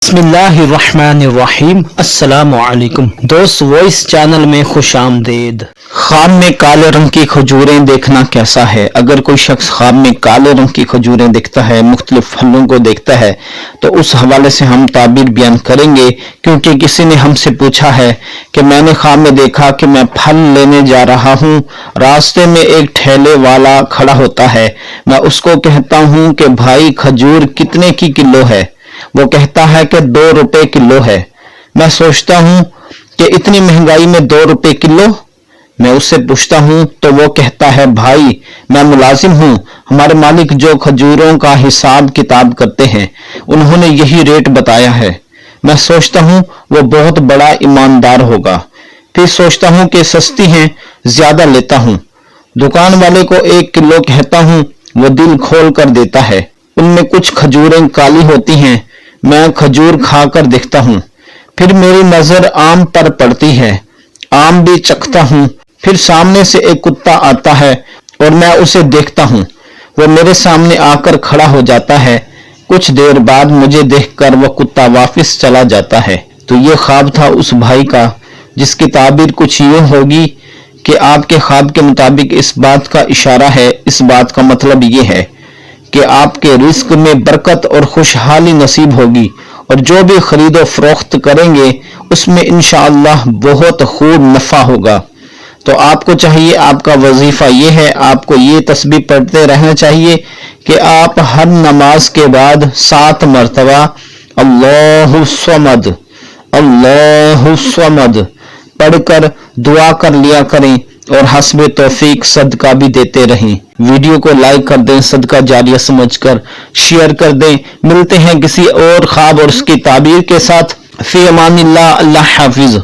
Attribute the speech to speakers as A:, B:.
A: बिस्मिल्लाहिर्रहमानिर्रहीम। अस्सलामुअलैकुम दोस्त, वॉइस चैनल में खुश आमदीद। ख्वाब में काले रंग की खजूरें देखना कैसा है? अगर कोई शख्स ख्वाब में काले रंग की खजूरें देखता है, मुख्तलिफ फलों को देखता है, तो उस हवाले से हम ताबीर बयान करेंगे। क्योंकि किसी ने हमसे पूछा है कि मैंने ख्वाब में देखा कि मैं फल लेने जा रहा हूँ, रास्ते में एक ठेले वाला खड़ा होता है। मैं उसको कहता हूँ कि भाई खजूर कितने की किलो है? वो कहता है कि 2 रुपए किलो है। मैं सोचता हूँ कि इतनी महंगाई में 2 रुपए किलो। मैं उससे पूछता हूँ तो वो कहता है भाई मैं मुलाजिम हूँ, हमारे मालिक जो खजूरों का हिसाब किताब करते हैं उन्होंने यही रेट बताया है। मैं सोचता हूँ वो बहुत बड़ा ईमानदार होगा। फिर सोचता हूँ कि सस्ती हैं, ज्यादा लेता हूँ। दुकान वाले को 1 किलो कहता हूँ, वो दिल खोल कर देता है। उनमें कुछ खजूरें काली होती हैं। मैं खजूर खाकर देखता हूँ, फिर मेरी नजर आम पर पड़ती है, आम भी चखता हूँ। फिर सामने से एक कुत्ता आता है और मैं उसे देखता हूँ। वो मेरे सामने आकर खड़ा हो जाता है। कुछ देर बाद मुझे देखकर वो कुत्ता वापस चला जाता है। तो ये ख्वाब था उस भाई का, जिसकी ताबीर कुछ यूं होगी कि आपके ख्वाब के मुताबिक इस बात का इशारा है, इस बात का मतलब ये है कि आपके रिस्क में बरकत और खुशहाली नसीब होगी, और जो भी खरीदो फरोख्त करेंगे उसमें इंशाअल्लाह बहुत खूब नफा होगा। तो आपको चाहिए, आपका वजीफा ये है, आपको ये तस्बीह पढ़ते रहना चाहिए कि आप हर नमाज के बाद 7 मरतबा अल्लाहु स्वमद अल्लाहु स्वमद पढ़कर दुआ कर लिया करें और हस्बे तौफीक सदका भी देते रहें। वीडियो को लाइक कर दें, सदका जारिया समझकर शेयर कर दें। मिलते हैं किसी और ख्वाब और उसकी ताबीर के साथ। फी अमानिल्लाह, अल्लाह हाफिज।